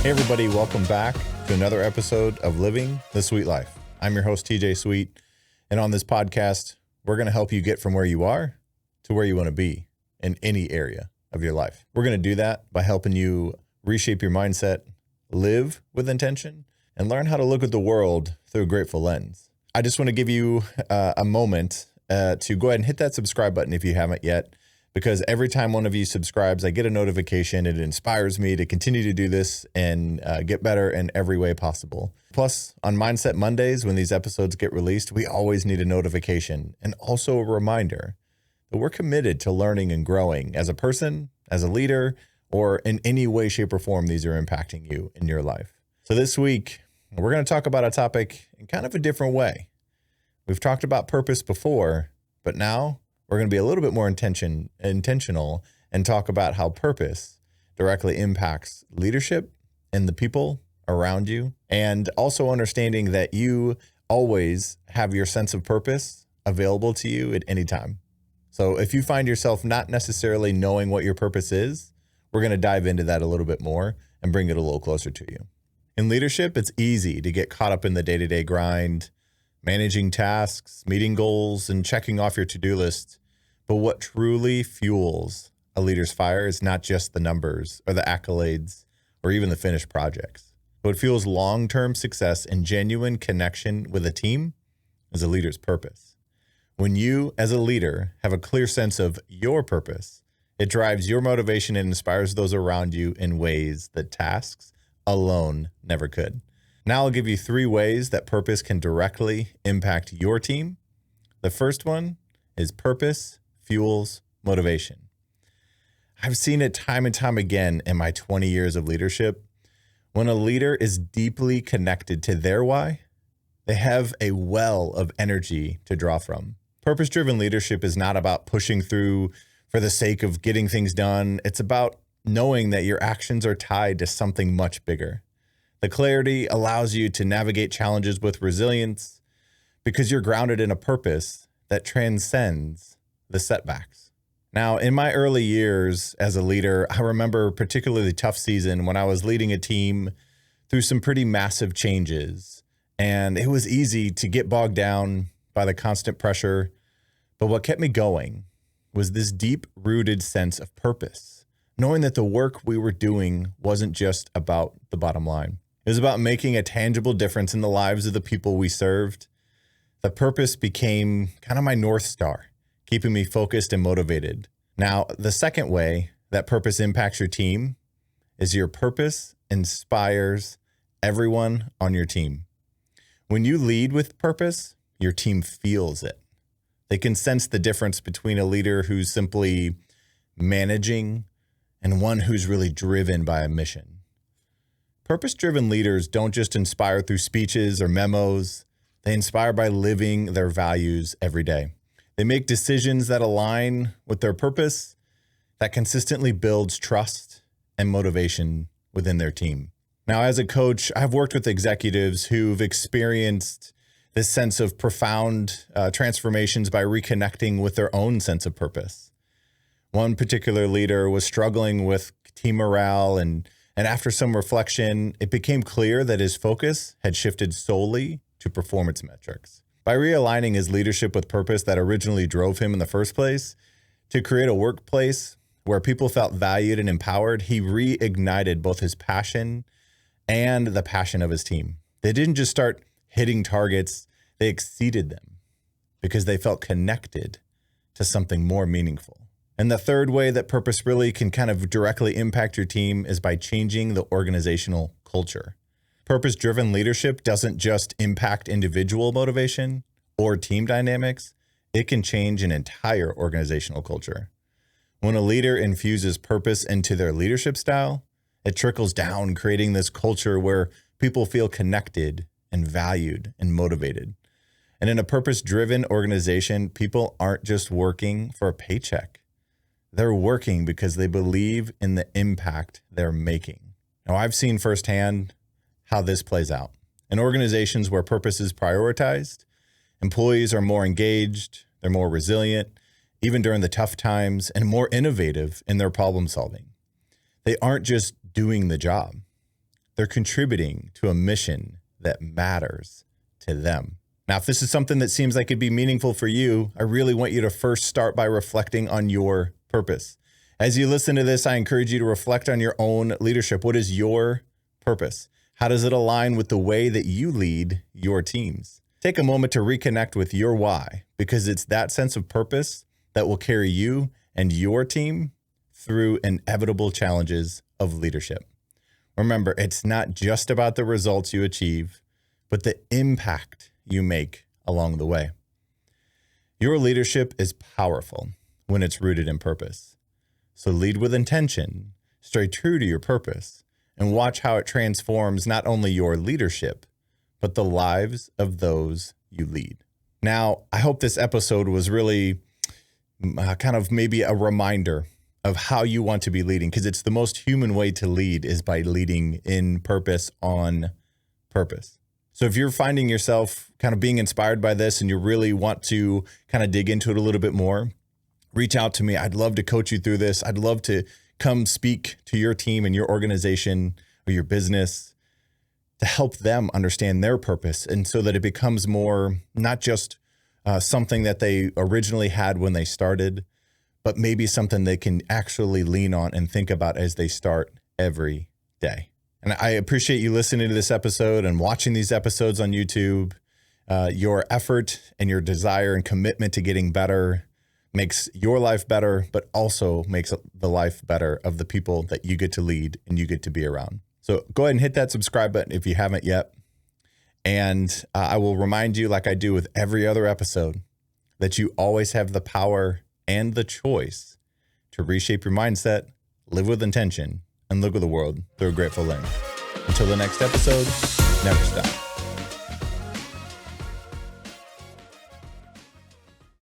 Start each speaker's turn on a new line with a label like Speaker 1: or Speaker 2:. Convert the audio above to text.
Speaker 1: Hey everybody, welcome back to another episode of Living the Sweet Life. I'm your host, TJ Sweet, and on this podcast, we're going to help you get from where you are to where you want to be in any area of your life. We're going to do that by helping you reshape your mindset, live with intention, and learn how to look at the world through a grateful lens. I just want to give you a moment to go ahead and hit that subscribe button if you haven't yet, because every time one of you subscribes, I get a notification. It inspires me to continue to do this and get better in every way possible. Plus, on Mindset Mondays, when these episodes get released, we always need a notification and also a reminder that we're committed to learning and growing as a person, as a leader, or in any way, shape, or form these are impacting you in your life. So this week, we're going to talk about a topic in kind of a different way. We've talked about purpose before, but now we're going to be a little bit more intentional and talk about how purpose directly impacts leadership and the people around you, and also understanding that you always have your sense of purpose available to you at any time. So if you find yourself not necessarily knowing what your purpose is, we're going to dive into that a little bit more and bring it a little closer to you. In leadership, it's easy to get caught up in the day-to-day grind, managing tasks, meeting goals, and checking off your to-do list. But what truly fuels a leader's fire is not just the numbers or the accolades or even the finished projects. What fuels long-term success and genuine connection with a team is a leader's purpose. When you, as a leader, have a clear sense of your purpose, it drives your motivation and inspires those around you in ways that tasks alone never could. Now I'll give you 3 ways that purpose can directly impact your team. The first one is purpose fuels motivation. I've seen it time and time again in my 20 years of leadership. When a leader is deeply connected to their why, they have a well of energy to draw from. Purpose-driven leadership is not about pushing through for the sake of getting things done. It's about knowing that your actions are tied to something much bigger. The clarity allows you to navigate challenges with resilience because you're grounded in a purpose that transcends the setbacks. Now, in my early years as a leader, I remember a particularly tough season when I was leading a team through some pretty massive changes, and it was easy to get bogged down by the constant pressure. But what kept me going was this deep-rooted sense of purpose, knowing that the work we were doing wasn't just about the bottom line. It was about making a tangible difference in the lives of the people we served. The purpose became kind of my North Star, keeping me focused and motivated. Now, the second way that purpose impacts your team is your purpose inspires everyone on your team. When you lead with purpose, your team feels it. They can sense the difference between a leader who's simply managing and one who's really driven by a mission. Purpose-driven leaders don't just inspire through speeches or memos. They inspire by living their values every day. They make decisions that align with their purpose that consistently builds trust and motivation within their team. Now, as a coach, I've worked with executives who've experienced this sense of profound transformations by reconnecting with their own sense of purpose. One particular leader was struggling with team morale, and after some reflection, it became clear that his focus had shifted solely to performance metrics. By realigning his leadership with purpose that originally drove him in the first place to create a workplace where people felt valued and empowered, he reignited both his passion and the passion of his team. They didn't just start hitting targets, they exceeded them because they felt connected to something more meaningful. And the third way that purpose really can kind of directly impact your team is by changing the organizational culture. Purpose-driven leadership doesn't just impact individual motivation or team dynamics. It can change an entire organizational culture. When a leader infuses purpose into their leadership style, it trickles down, creating this culture where people feel connected and valued and motivated. And in a purpose-driven organization, people aren't just working for a paycheck. They're working because they believe in the impact they're making. Now, I've seen firsthand how this plays out. In organizations where purpose is prioritized, employees are more engaged, they're more resilient, even during the tough times, and more innovative in their problem solving. They aren't just doing the job. they're contributing to a mission that matters to them. Now, if this is something that seems like it'd be meaningful for you, I really want you to first start by reflecting on your purpose. As you listen to this, I encourage you to reflect on your own leadership. What is your purpose? How does it align with the way that you lead your teams? Take a moment to reconnect with your why, because it's that sense of purpose that will carry you and your team through inevitable challenges of leadership. Remember, it's not just about the results you achieve, but the impact you make along the way. Your leadership is powerful when it's rooted in purpose. So lead with intention, stay true to your purpose, and watch how it transforms not only your leadership, but the lives of those you lead. Now, I hope this episode was really kind of maybe a reminder of how you want to be leading, because it's the most human way to lead is by leading in purpose on purpose. So if you're finding yourself kind of being inspired by this and you really want to kind of dig into it a little bit more, reach out to me. I'd love to coach you through this. I'd love to come speak to your team and your organization or your business to help them understand their purpose, and so that it becomes more not just something that they originally had when they started, but maybe something they can actually lean on and think about as they start every day. And I appreciate you listening to this episode and watching these episodes on YouTube. Your effort and your desire and commitment to getting better makes your life better, but also makes the life better of the people that you get to lead and you get to be around. So go ahead and hit that subscribe button if you haven't yet. And I will remind you, like I do with every other episode, that you always have the power and the choice to reshape your mindset, live with intention, and look at the world through a grateful lens. Until the next episode, never stop.